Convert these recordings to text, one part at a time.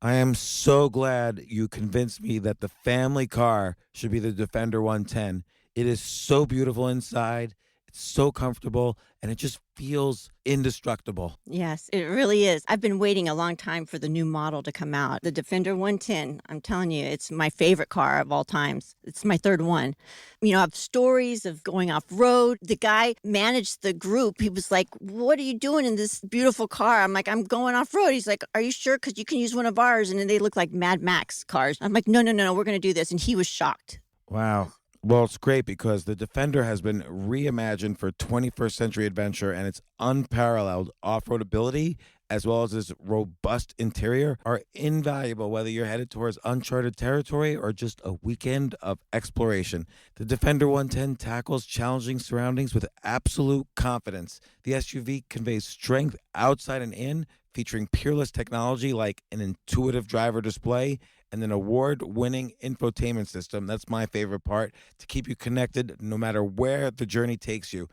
I am so glad you convinced me that the family car should be the Defender 110. It is so beautiful inside, it's so comfortable, and it just feels indestructible. Yes, it really is. I've been waiting a long time for the new model to come out. The Defender 110, I'm telling you, it's my favorite car of all times. It's my third one. You know, I have stories of going off road. The guy managed the group. He was like, "What are you doing in this beautiful car?" I'm like, "I'm going off road." He's like, "Are you sure? Because you can use one of ours." And then they look like Mad Max cars. I'm like, "No, no, no, no, we're going to do this." And he was shocked. Wow. Well, it's great because the Defender has been reimagined for 21st century adventure, and its unparalleled off road ability, as well as its robust interior, are invaluable whether you're headed towards uncharted territory or just a weekend of exploration. The Defender 110 tackles challenging surroundings with absolute confidence. The SUV conveys strength outside and in, featuring peerless technology like an intuitive driver display and an award-winning infotainment system. That's my favorite part, to keep you connected no matter where the journey takes you.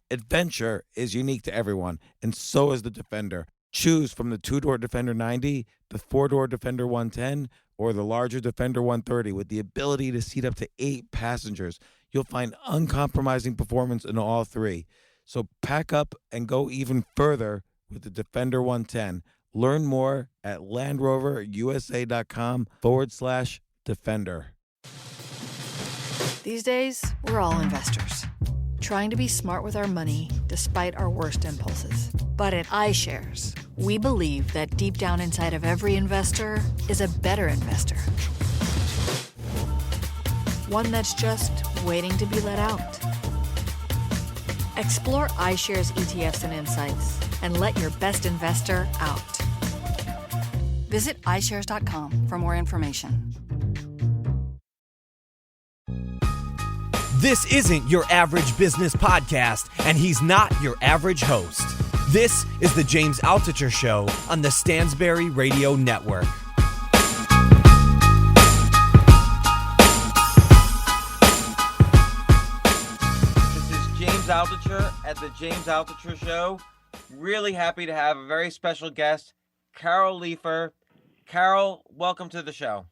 Adventure is unique to everyone, and so is the Defender. Choose from the two-door Defender 90, the four-door Defender 110, or the larger Defender 130 with the ability to seat up to 8 passengers. You'll find uncompromising performance in all three. So pack up and go even further with the Defender 110. Learn more at LandRoverUSA.com/Defender. These days, we're all investors, trying to be smart with our money despite our worst impulses. But at iShares, we believe that deep down inside of every investor is a better investor. One that's just waiting to be let out. Explore iShares ETFs and insights and let your best investor out. Visit iShares.com for more information. This isn't your average business podcast, and he's not your average host. This is the James Altucher Show on the Stansberry Radio Network. This is James Altucher at the James Altucher Show. Really happy to have a very special guest, Carol Leiffer. Carol, welcome to the show.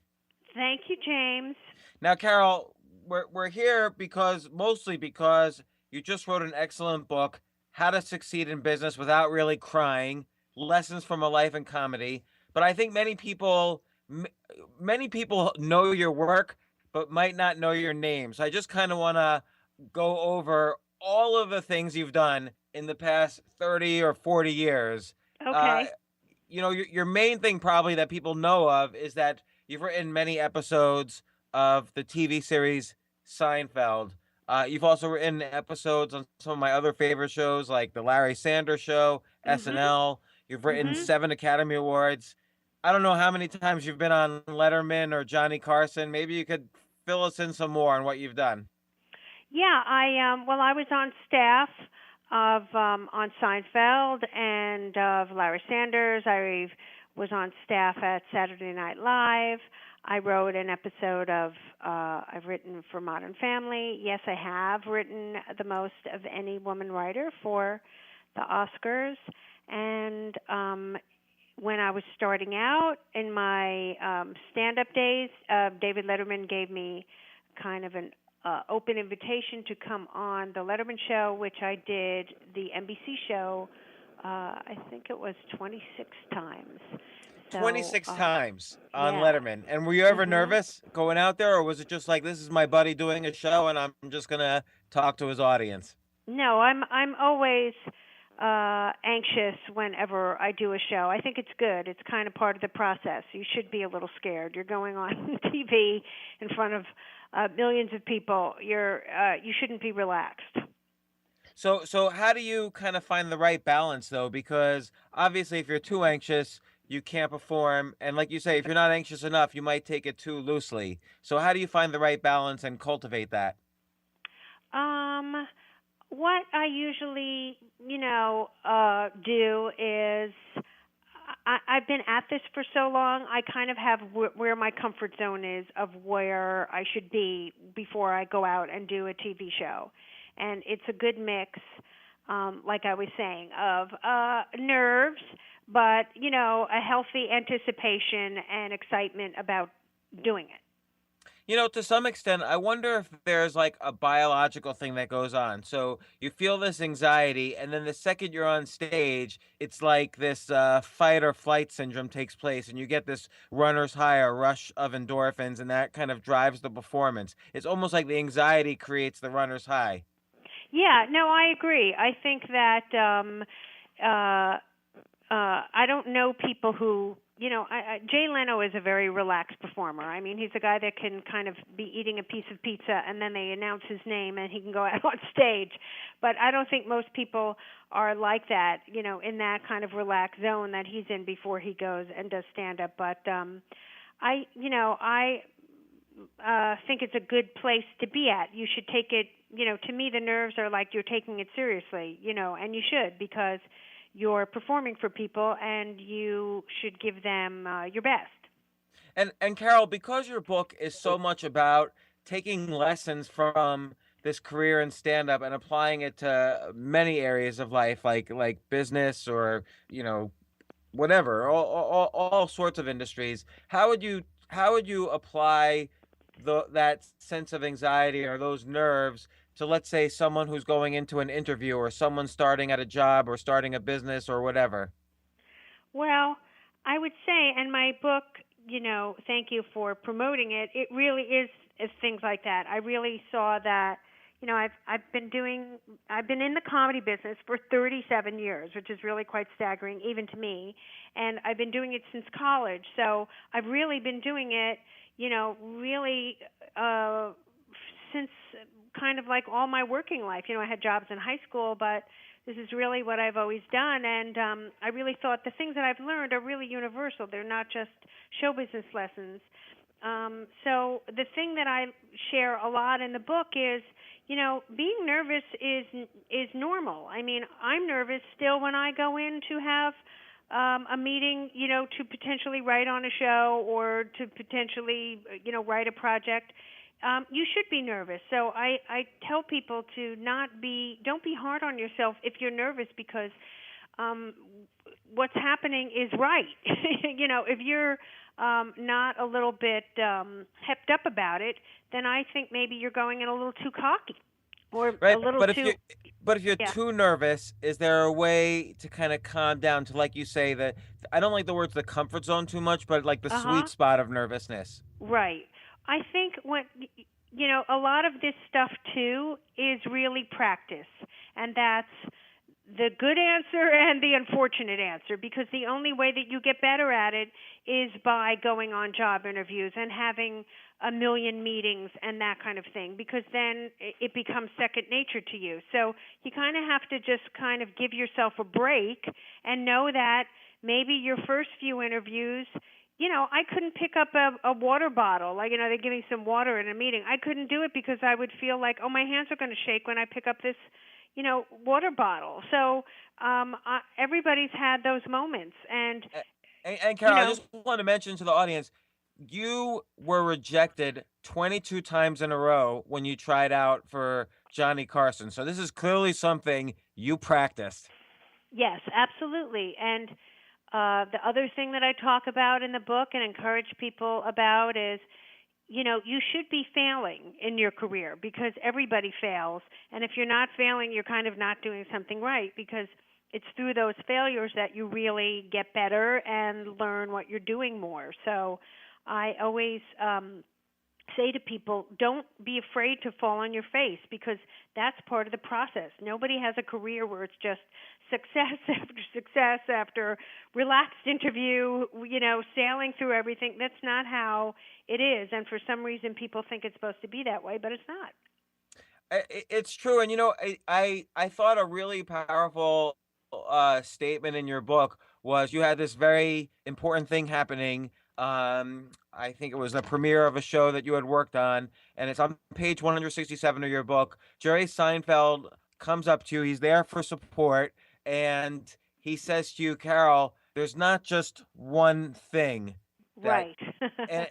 Thank you, James. Now, Carol, we're here mostly because you just wrote an excellent book, How to Succeed in Business Without Really Crying: Lessons from a Life in Comedy. But I think many people know your work, but might not know your name. So I just kind of want to go over all of the things you've done in the past 30 or 40 years. Okay. Your main thing probably that people know of is that you've written many episodes of the TV series Seinfeld. You've also written episodes on some of my other favorite shows like The Larry Sanders Show, SNL. You've written 7 Academy Awards. I don't know how many times you've been on Letterman or Johnny Carson. Maybe you could fill us in some more on what you've done. Yeah, I was on staff of on Seinfeld and of Larry Sanders. I was on staff at Saturday Night Live. I wrote an episode of I've written for Modern Family. Yes, I have written the most of any woman writer for the Oscars. And when I was starting out in my stand-up days, David Letterman gave me kind of an open invitation to come on the Letterman Show, which I did the NBC show, I think it was 26 times. So, 26 times on yeah. Letterman. And were you ever nervous going out there, or was it just like, this is my buddy doing a show and I'm just going to talk to his audience? No, I'm always anxious whenever I do a show. I think it's good. It's kind of part of the process. You should be a little scared. You're going on TV in front of millions of people. You shouldn't be relaxed. So how do you kind of find the right balance, though? Because obviously if you're too anxious, you can't perform. And like you say, if you're not anxious enough, you might take it too loosely. So how do you find the right balance and cultivate that? What I usually, do is I've been at this for so long, I kind of have where my comfort zone is of where I should be before I go out and do a TV show. And it's a good mix, like I was saying, of nerves, but, a healthy anticipation and excitement about doing it. To some extent, I wonder if there's like a biological thing that goes on. So you feel this anxiety, and then the second you're on stage, it's like this fight or flight syndrome takes place, and you get this runner's high or rush of endorphins, and that kind of drives the performance. It's almost like the anxiety creates the runner's high. Yeah, no, I agree. I think that I don't know people who, Jay Leno is a very relaxed performer. I mean, he's a guy that can kind of be eating a piece of pizza and then they announce his name and he can go out on stage. But I don't think most people are like that, in that kind of relaxed zone that he's in before he goes and does stand-up. But I think it's a good place to be at. You should take it, to me the nerves are like you're taking it seriously, and you should, because you're performing for people and you should give them your best. And Carol, because your book is so much about taking lessons from this career in stand-up and applying it to many areas of life, like business or whatever, all sorts of industries, how would you apply that sense of anxiety or those nerves to, let's say, someone who's going into an interview or someone starting at a job or starting a business or whatever? Well, I would say, and my book, thank you for promoting it. It really is things like that. I really saw that, I've been in the comedy business for 37 years, which is really quite staggering even to me, and I've been doing it since college. So I've really been doing it, really since kind of like all my working life. I had jobs in high school, but this is really what I've always done. And I really thought the things that I've learned are really universal. They're not just show business lessons. So the thing that I share a lot in the book is, being nervous is normal. I mean, I'm nervous still when I go in to have a meeting, to potentially write on a show or to potentially, write a project. You should be nervous. So I tell people to don't be hard on yourself if you're nervous, because what's happening is right. If you're not a little bit hepped up about it, then I think maybe you're going in a little too cocky or Right, a little but too. if you're too nervous, is there a way to kind of calm down to, like you say, that I don't like the words the comfort zone too much, but like the sweet spot of nervousness? Right. I think a lot of this stuff too is really practice, and that's the good answer and the unfortunate answer, because the only way that you get better at it is by going on job interviews and having a million meetings and that kind of thing, because then it becomes second nature to you. So you kind of have to just kind of give yourself a break and know that maybe your first few interviews, I couldn't pick up a water bottle. Like, they give me some water in a meeting. I couldn't do it because I would feel like, my hands are going to shake when I pick up this, water bottle. So everybody's had those moments. And Carol, I just want to mention to the audience, you were rejected 22 times in a row when you tried out for Johnny Carson. So this is clearly something you practiced. Yes, absolutely. And the other thing that I talk about in the book and encourage people about is, you should be failing in your career, because everybody fails. And if you're not failing, you're kind of not doing something right, because it's through those failures that you really get better and learn what you're doing more. So I always say to people, don't be afraid to fall on your face, because that's part of the process. Nobody has a career where it's just success after success after relaxed interview, sailing through everything. That's not how it is. And for some reason, people think it's supposed to be that way, but it's not. It's true. And, I thought a really powerful statement in your book was you had this very important thing happening. I think it was the premiere of a show that you had worked on, and it's on page 167 of your book. Jerry Seinfeld comes up to you. He's there for support, and he says to you, Carol, there's not just one thing. Right.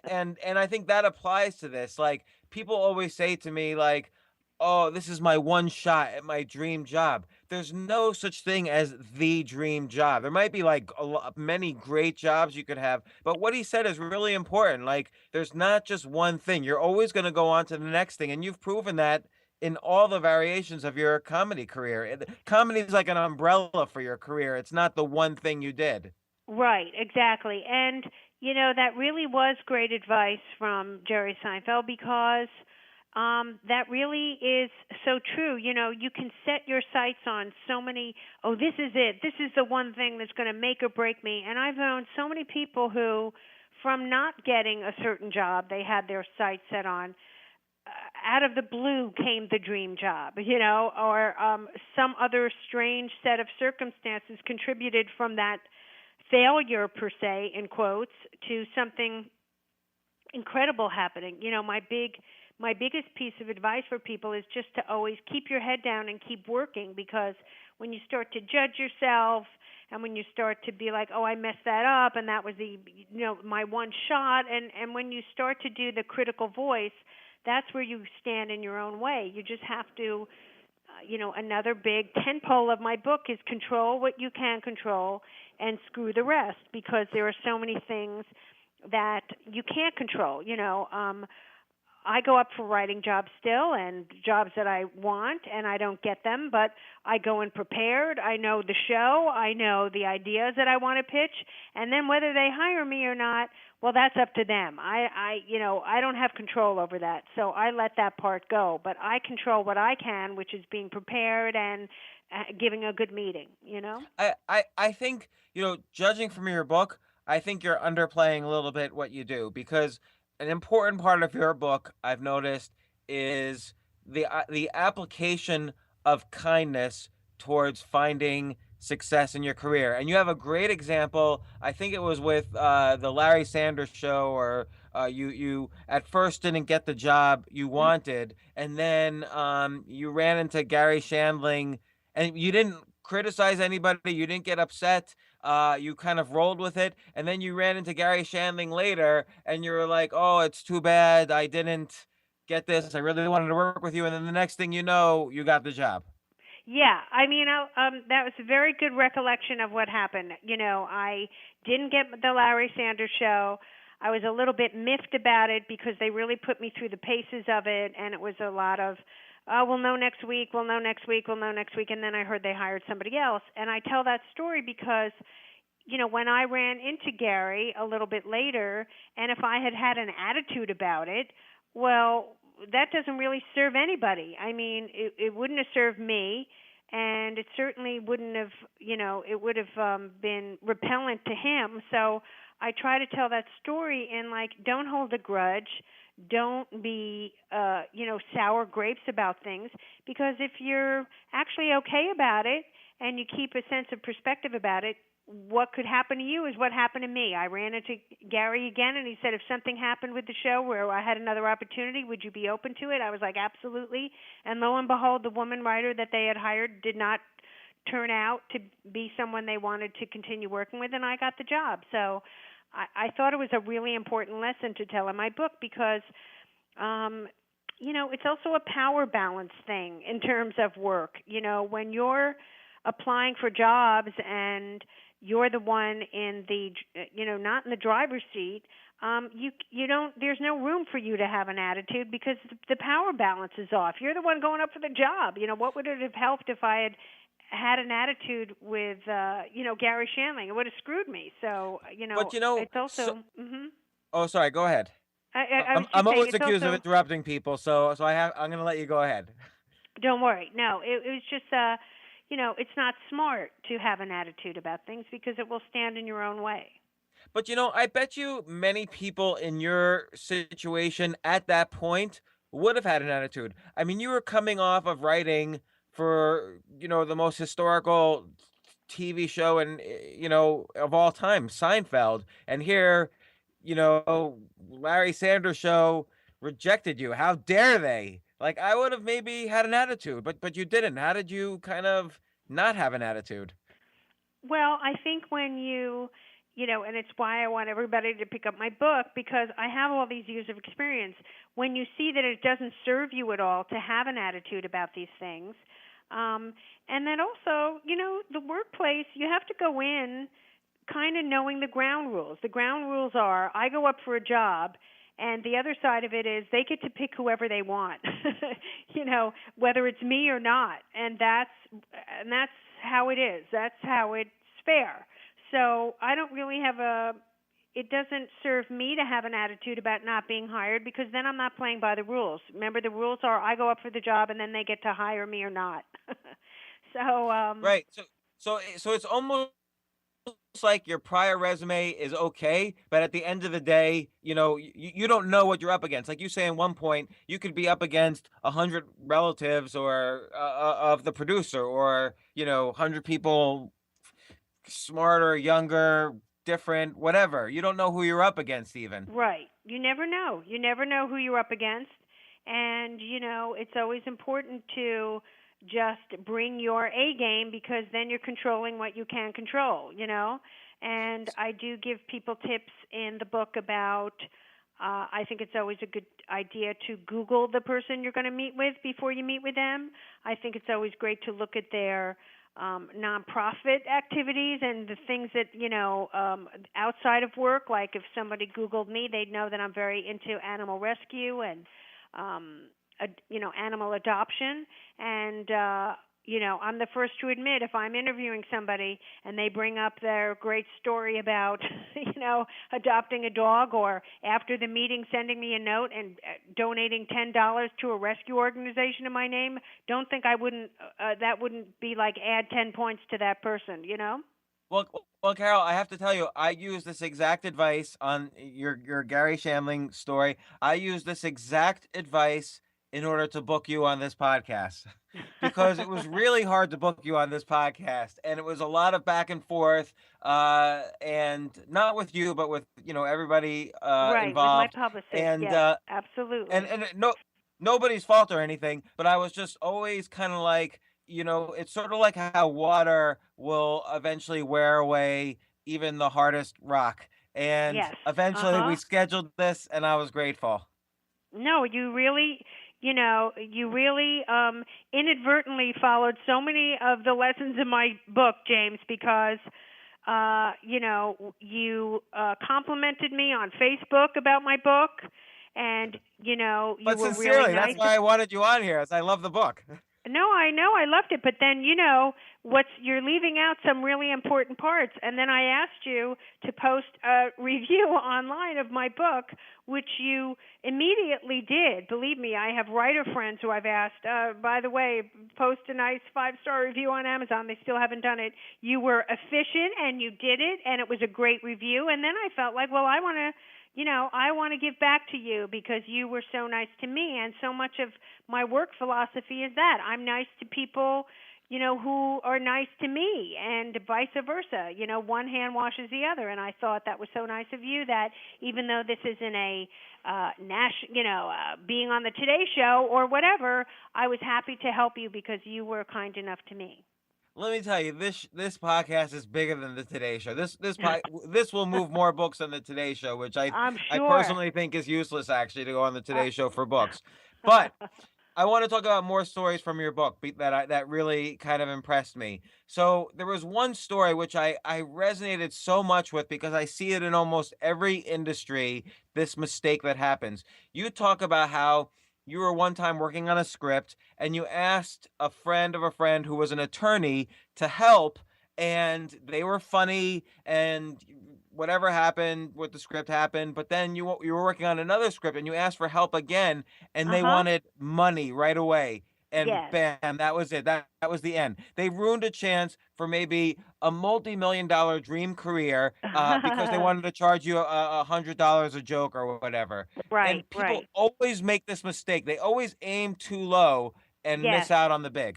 and I think that applies to this. Like, people always say to me, like, oh, this is my one shot at my dream job. There's no such thing as the dream job. There might be like many great jobs you could have, but what he said is really important. Like, there's not just one thing. You're always going to go on to the next thing, and you've proven that in all the variations of your comedy career. Comedy is like an umbrella for your career. It's not the one thing you did. Right, exactly. And, that really was great advice from Jerry Seinfeld because that really is so true. You can set your sights on so many, oh, this is it. This is the one thing that's going to make or break me. And I've known so many people who, from not getting a certain job they had their sights set on, out of the blue came the dream job, or some other strange set of circumstances contributed from that failure, per se, in quotes, to something incredible happening. My biggest piece of advice for people is just to always keep your head down and keep working, because when you start to judge yourself and when you start to be like, oh, I messed that up and that was my one shot, and when you start to do the critical voice, that's where you stand in your own way. You just have to, another big tentpole of my book is control what you can control and screw the rest, because there are so many things that you can't control. I go up for writing jobs still, and jobs that I want, and I don't get them, but I go in prepared. I know the show. I know the ideas that I want to pitch, and then whether they hire me or not, well, that's up to them. I don't have control over that, so I let that part go. But I control what I can, which is being prepared and giving a good meeting. I think, judging from your book, I think you're underplaying a little bit what you do, because an important part of your book, I've noticed, is the application of kindness towards finding success in your career. And you have a great example. I think it was with the Larry Sanders Show, or you at first didn't get the job you wanted, and then you ran into Gary Shandling, and you didn't criticize anybody. You didn't get upset. You kind of rolled with it, and then you ran into Gary Shandling later, and you were like, "Oh, it's too bad I didn't get this. I really wanted to work with you." And then the next thing you know, you got the job. Yeah, that was a very good recollection of what happened. I didn't get the Larry Sanders Show. I was a little bit miffed about it because they really put me through the paces of it, and it was a lot of, oh, we'll know next week, we'll know next week, we'll know next week, and then I heard they hired somebody else. And I tell that story because, when I ran into Gary a little bit later, and if I had had an attitude about it, well, that doesn't really serve anybody. I mean, it wouldn't have served me, and it certainly wouldn't have, it would have been repellent to him. So I try to tell that story in, like, don't hold a grudge. Don't be, sour grapes about things, because if you're actually okay about it and you keep a sense of perspective about it, what could happen to you is what happened to me. I ran into Gary again, and he said, if something happened with the show where I had another opportunity, would you be open to it? I was like, absolutely. And lo and behold, the woman writer that they had hired did not turn out to be someone they wanted to continue working with, and I got the job. So I thought it was a really important lesson to tell in my book, because it's also a power balance thing in terms of work. When you're applying for jobs and you're the one in the, not in the driver's seat, you don't, there's no room for you to have an attitude, because the power balance is off. You're the one going up for the job. What would it have helped if I had an attitude with, Gary Shandling? It would have screwed me. So, But it's also, so, oh, sorry, go ahead. I was just I'm saying, always it's accused of also, interrupting people, so I'm going to let you go ahead. don't worry. No, it was just, it's not smart to have an attitude about things, because it will stand in your own way. But I bet you many people in your situation at that point would have had an attitude. I mean, you were coming off of writing for, the most historical TV show and, of all time, Seinfeld. And here, Larry Sanders Show rejected you. How dare they? Like, I would have maybe had an attitude, but you didn't. How did you kind of not have an attitude? Well, I think when you and it's why I want everybody to pick up my book, because I have all these years of experience. When you see that it doesn't serve you at all to have an attitude about these things, and then also, the workplace, you have to go in kind of knowing the ground rules. The ground rules are, I go up for a job, and the other side of it is they get to pick whoever they want, whether it's me or not. And that's how it is. That's how it's fair. So I don't really it doesn't serve me to have an attitude about not being hired, because then I'm not playing by the rules. Remember, the rules are I go up for the job and then they get to hire me or not. Right. So it's almost like your prior resume is okay, but at the end of the day, you don't know what you're up against. Like you say, at one point, you could be up against 100 relatives or of the producer, or 100 people, smarter, younger, different, whatever. You don't know who you're up against even. Right. You never know. You never know who you're up against. And, it's always important to just bring your A game, because then you're controlling what you can control, And I do give people tips in the book about, I think it's always a good idea to Google the person you're going to meet with before you meet with them. I think it's always great to look at their nonprofit activities and the things that, outside of work. Like if somebody Googled me, they'd know that I'm very into animal rescue and, animal adoption. And, I'm the first to admit, if I'm interviewing somebody and they bring up their great story about, adopting a dog, or after the meeting sending me a note and donating $10 to a rescue organization in my name, don't think I wouldn't, that wouldn't be like add 10 points to that person, Well, Carol, I have to tell you, I use this exact advice on your Gary Shandling story. I use this exact advice in order to book you on this podcast, because it was really hard to book you on this podcast, and it was a lot of back and forth, and not with you, but with everybody right, involved. with my publicist. And yes, absolutely. and nobody's fault or anything, but I was just always kind of like, it's sort of like how water will eventually wear away even the hardest rock. And yes. eventually we scheduled this, and I was grateful. No, you really, inadvertently followed so many of the lessons in my book, James, because, you complimented me on Facebook about my book, and, you But were sincerely, really nice. that's why I wanted you on here, as I love the book. No, I know, I loved it, but then you're leaving out some really important parts. And then I asked you to post a review online of my book, which you immediately did. Believe me, I have writer friends who I've asked, by the way, post a nice 5-star review on Amazon. They still haven't done it. You were efficient and you did it, and it was a great review. And then I felt like, well, I want to give back to you because you were so nice to me. And so much of my work philosophy is that I'm nice to people, who are nice to me, and vice versa. One hand washes the other. And I thought that was so nice of you that even though this isn't a being on the Today Show or whatever, I was happy to help you because you were kind enough to me. Let me tell you, this podcast is bigger than the Today Show. This will move more books than the Today Show, which I'm I sure. personally think is useless, actually, to go on the Today Show for books. But I want to talk about more stories from your book that really kind of impressed me. So there was one story which I resonated so much with, because I see it in almost every industry, this mistake that happens. You talk about how you were one time working on a script and you asked a friend of a friend who was an attorney to help, and they were funny, and whatever happened with the script happened. But then you were working on another script and you asked for help again, and they wanted money right away. And Yes. bam, that was it. That was the end. They ruined a chance for maybe a multi-million-dollar dream career because they wanted to charge you $100 a joke or whatever. Right, And people right. always make this mistake. They always aim too low and Yes. miss out on the big.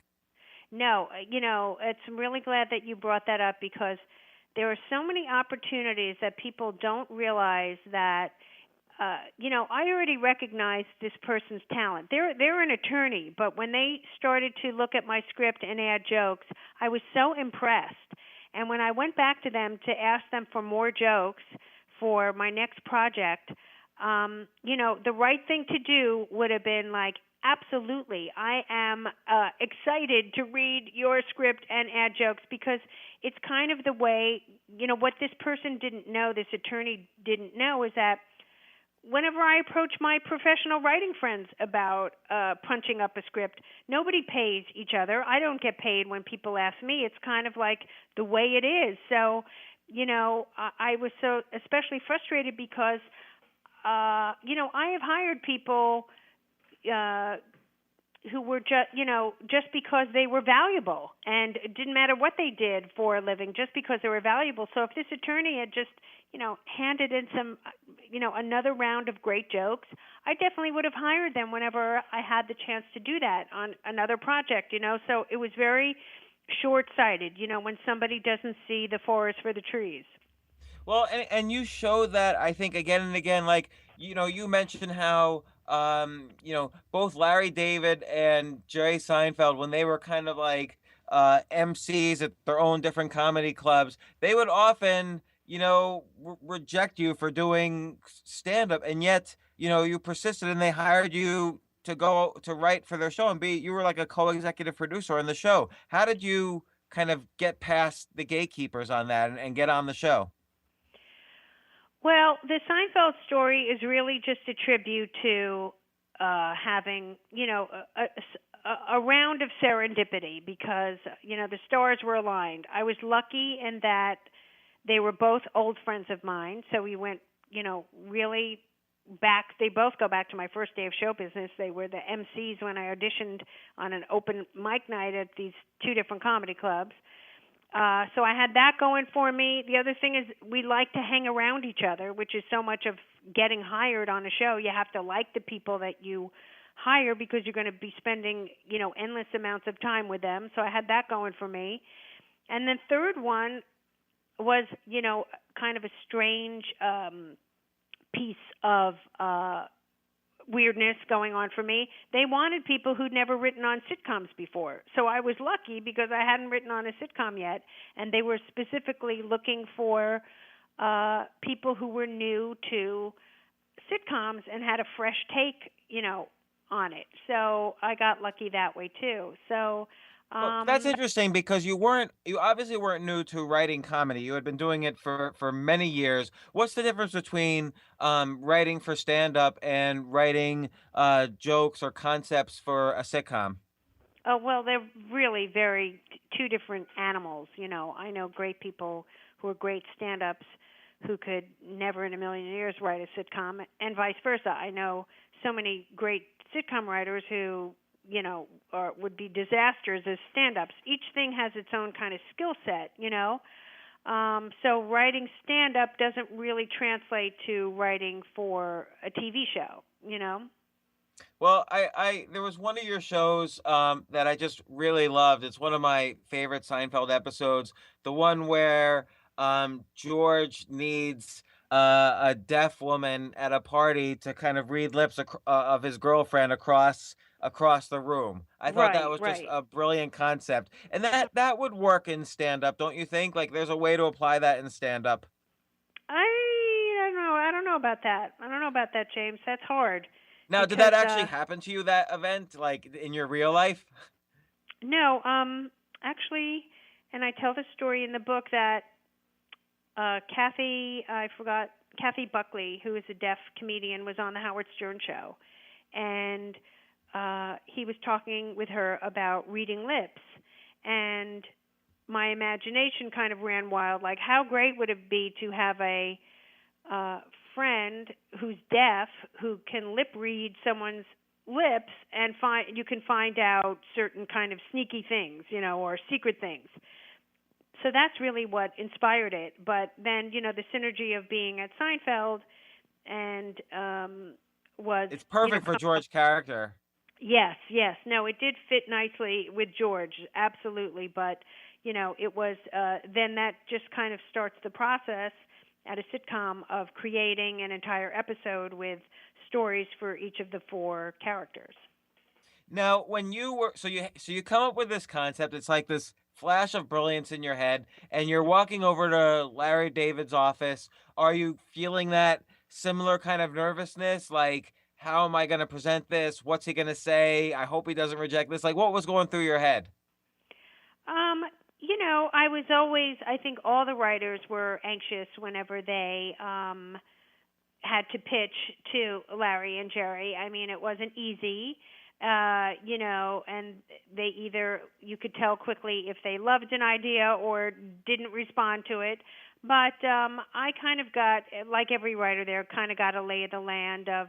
No, I'm really glad that you brought that up, because there are so many opportunities that people don't realize that, I already recognized this person's talent. They're an attorney, but when they started to look at my script and add jokes, I was so impressed. And when I went back to them to ask them for more jokes for my next project, the right thing to do would have been like, absolutely, I am excited to read your script and add jokes, because it's kind of the way, what this person didn't know, this attorney didn't know, is that whenever I approach my professional writing friends about punching up a script, nobody pays each other. I don't get paid when people ask me. It's kind of like the way it is. So, I was so especially frustrated because, I have hired people who were just because they were valuable, and it didn't matter what they did for a living, just because they were valuable. So if this attorney had just, handed in some, another round of great jokes, I definitely would have hired them whenever I had the chance to do that on another project, So it was very short-sighted, when somebody doesn't see the forest for the trees. Well, and you show that, I think, again and again. Like, you mentioned how both Larry David and Jerry Seinfeld, when they were kind of like MCs at their own different comedy clubs, they would often reject you for doing stand up, and yet you persisted, and they hired you to go to write for their show, and you were like a co-executive producer on the show. How did you kind of get past the gatekeepers on that and get on the show? Well, the Seinfeld story is really just a tribute to having, a round of serendipity, because, the stars were aligned. I was lucky in that they were both old friends of mine, so we went, really back. They both go back to my first day of show business. They were the MCs when I auditioned on an open mic night at these two different comedy clubs. So I had that going for me. The other thing is we like to hang around each other, which is so much of getting hired on a show. You have to like the people that you hire, because you're going to be spending, endless amounts of time with them. So I had that going for me. And then third one was, kind of a strange piece of weirdness going on for me. They wanted people who'd never written on sitcoms before. So I was lucky because I hadn't written on a sitcom yet, and they were specifically looking for people who were new to sitcoms and had a fresh take, on it. So I got lucky that way too. So Well, that's interesting, because you obviously weren't new to writing comedy. You had been doing it for many years. What's the difference between writing for stand up and writing jokes or concepts for a sitcom? Oh, well, they're really very two different animals. I know great people who are great stand-ups who could never in a million years write a sitcom, and vice versa. I know so many great sitcom writers who, would be disasters as stand-ups. Each thing has its own kind of skill set, So writing stand-up doesn't really translate to writing for a TV show, Well, there was one of your shows that I just really loved. It's one of my favorite Seinfeld episodes, the one where George needs a deaf woman at a party to kind of read lips of his girlfriend across the room. I thought that Right, was just right. a brilliant concept, and that would work in stand up, don't you think? Like, there's a way to apply that in stand up. I don't know. I don't know about that. I don't know about that, James. That's hard Now, did because that actually happen to you, that event, like in your real life? no, actually, and I tell the story in the book that Kathy Buckley, who is a deaf comedian, was on the Howard Stern show, and he was talking with her about reading lips, and my imagination kind of ran wild. Like, how great would it be to have a friend who's deaf who can lip read someone's lips, and you can find out certain kind of sneaky things, or secret things. So that's really what inspired it. But then, the synergy of being at Seinfeld and was... It's perfect for George's character. Yes, yes. No, it did fit nicely with George, absolutely. But, it was... then that just kind of starts the process at a sitcom of creating an entire episode with stories for each of the four characters. Now, when you were so you come up with this concept, it's like this flash of brilliance in your head, and you're walking over to Larry David's office. Are you feeling that similar kind of nervousness? Like, how am I going to present this? What's he going to say? I hope he doesn't reject this. Like, what was going through your head? Um, I was always, I think all the writers were anxious whenever they had to pitch to Larry and Jerry. I mean, it wasn't easy, and they either, you could tell quickly if they loved an idea or didn't respond to it. But I kind of got, like every writer there, kind of got a lay of the land of,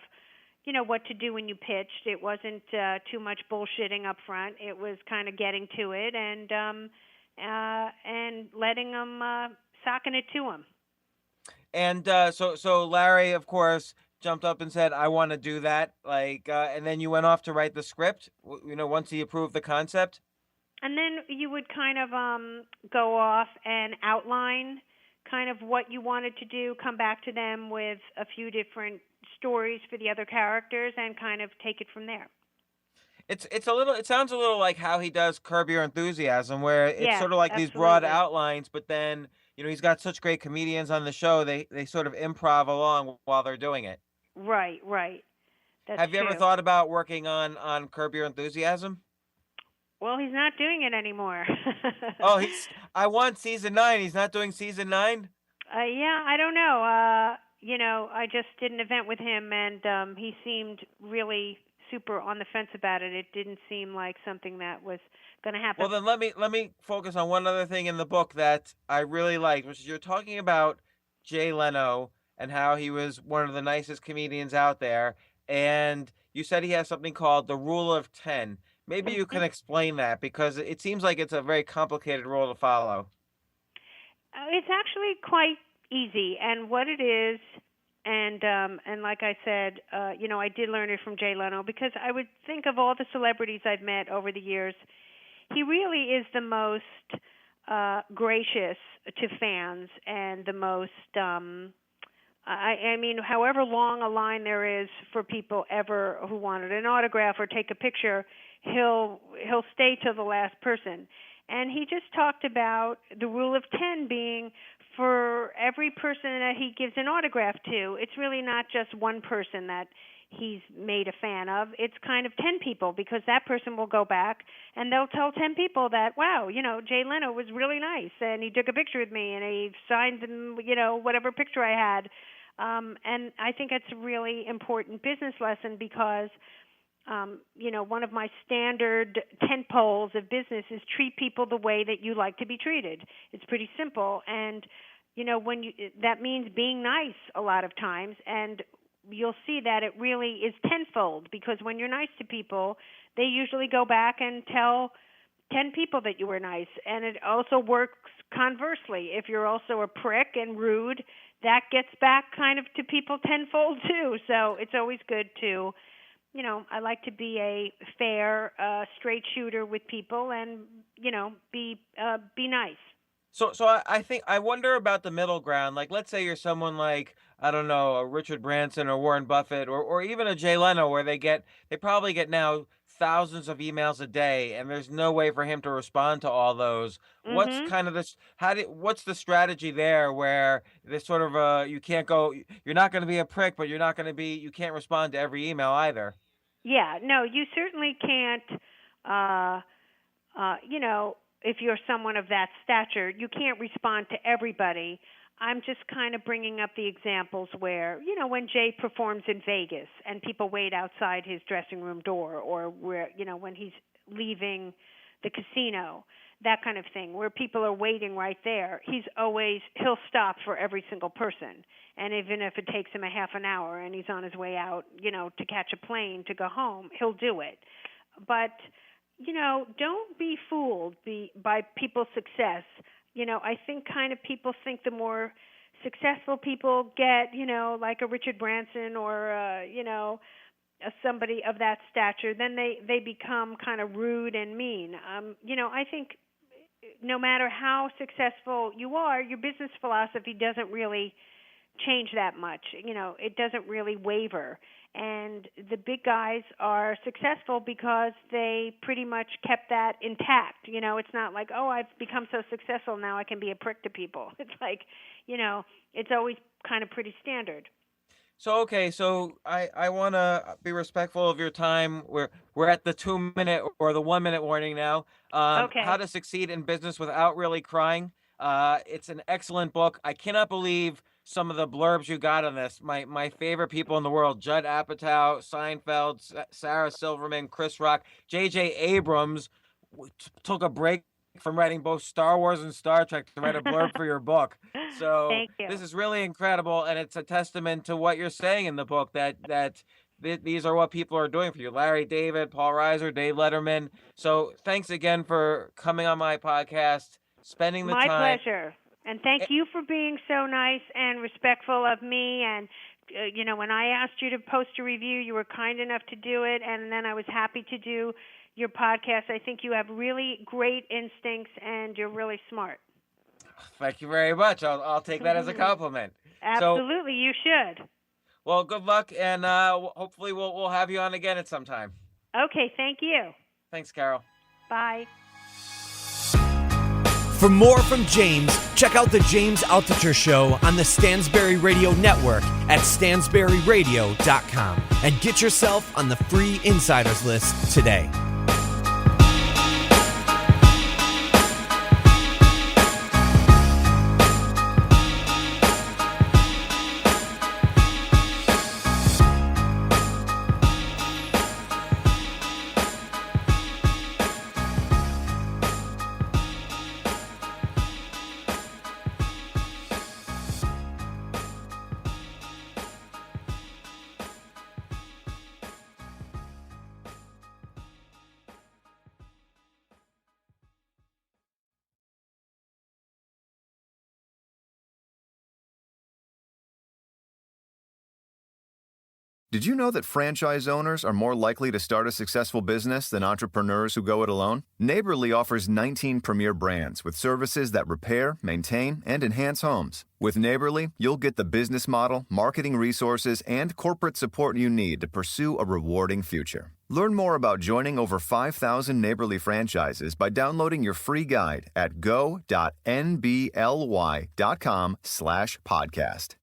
what to do when you pitched. It wasn't too much bullshitting up front. It was kind of getting to it and letting them, socking it to them. And so Larry, of course, jumped up and said, "I want to do that." Like, and then you went off to write the script. Once he approved the concept. And then you would kind of go off and outline kind of what you wanted to do, come back to them with a few different stories for the other characters, and kind of take it from there. It's a little. It sounds a little like how he does Curb Your Enthusiasm, where it's Yes, sort of like these broad absolutely. outlines, but then he's got such great comedians on the show. They sort of improv along while they're doing it. Right, right. That's Have you ever true. thought about working on Curb Your Enthusiasm? Well, he's not doing it anymore. Oh, I want season 9. He's not doing season 9. Yeah, I don't know. I just did an event with him, and he seemed really super on the fence about it. It didn't seem like something that was going to happen. Well, then let me focus on one other thing in the book that I really liked, which is you're talking about Jay Leno and how he was one of the nicest comedians out there, and you said he has something called the Rule of 10. Maybe you can explain that because it seems like it's a very complicated rule to follow. It's actually quite easy, and what it is, and like I said, I did learn it from Jay Leno because I would think of all the celebrities I've met over the years, he really is the most gracious to fans and the most. I mean, however long a line there is for people ever who wanted an autograph or take a picture, he'll stay till the last person. And he just talked about the rule of 10 being for every person that he gives an autograph to, it's really not just one person that he's made a fan of. It's kind of 10 people because that person will go back and they'll tell 10 people that, wow, Jay Leno was really nice and he took a picture with me and he signed, whatever picture I had. And I think it's a really important business lesson because one of my standard tent poles of business is treat people the way that you like to be treated. It's pretty simple. And, that means being nice a lot of times. And you'll see that it really is tenfold because when you're nice to people, they usually go back and tell 10 people that you were nice. And it also works conversely. If you're also a prick and rude, that gets back kind of to people tenfold too. So it's always good to I like to be a fair, straight shooter with people, and be nice. So I think I wonder about the middle ground. Like, let's say you're someone like, I don't know, a Richard Branson or Warren Buffett or even a Jay Leno, where they probably get now thousands of emails a day, and there's no way for him to respond to all those. What's Mhm. kind of this? What's the strategy there where there's sort of you can't go, you're not going to be a prick, but you can't respond to every email either. Yeah. No, you certainly can't. Uh, if you're someone of that stature, you can't respond to everybody. I'm just kind of bringing up the examples where, when Jay performs in Vegas and people wait outside his dressing room door, or where, when he's leaving the casino, that kind of thing, where people are waiting right there, he'll stop for every single person. And even if it takes him a half an hour and he's on his way out, to catch a plane to go home, he'll do it. But don't be fooled by people's success. I think kind of people think the more successful people get, like a Richard Branson or, somebody of that stature, then they become kind of rude and mean. I think no matter how successful you are, your business philosophy doesn't really change that much. It doesn't really waver. And the big guys are successful because they pretty much kept that intact. It's not like, oh, I've become so successful now I can be a prick to people. It's like, it's always kind of pretty standard. So I want to be respectful of your time. We're at the 2-minute or the 1-minute warning now. Okay. How to Succeed in Business Without Really Crying. It's an excellent book. I cannot believe some of the blurbs you got on this. My favorite people in the world: Judd Apatow, Seinfeld, Sarah Silverman, Chris Rock, J.J. Abrams took a break from writing both Star Wars and Star Trek to write a blurb for your book. So Thank you. this is really incredible, and it's a testament to what you're saying in the book that these are what people are doing for you. Larry David, Paul Reiser, Dave Letterman. So thanks again for coming on my podcast, spending the time. My pleasure. And thank you for being so nice and respectful of me. And, when I asked you to post a review, you were kind enough to do it. And then I was happy to do your podcast. I think you have really great instincts and you're really smart. Thank you very much. I'll take that as a compliment. Absolutely, you should. Well, good luck, and hopefully we'll have you on again at some time. Okay, thank you. Thanks, Carol. Bye. For more from James, check out The James Altucher Show on the Stansberry Radio Network at stansberryradio.com and get yourself on the free insiders list today. Did you know that franchise owners are more likely to start a successful business than entrepreneurs who go it alone? Neighborly offers 19 premier brands with services that repair, maintain, and enhance homes. With Neighborly, you'll get the business model, marketing resources, and corporate support you need to pursue a rewarding future. Learn more about joining over 5,000 Neighborly franchises by downloading your free guide at go.nbly.com/podcast.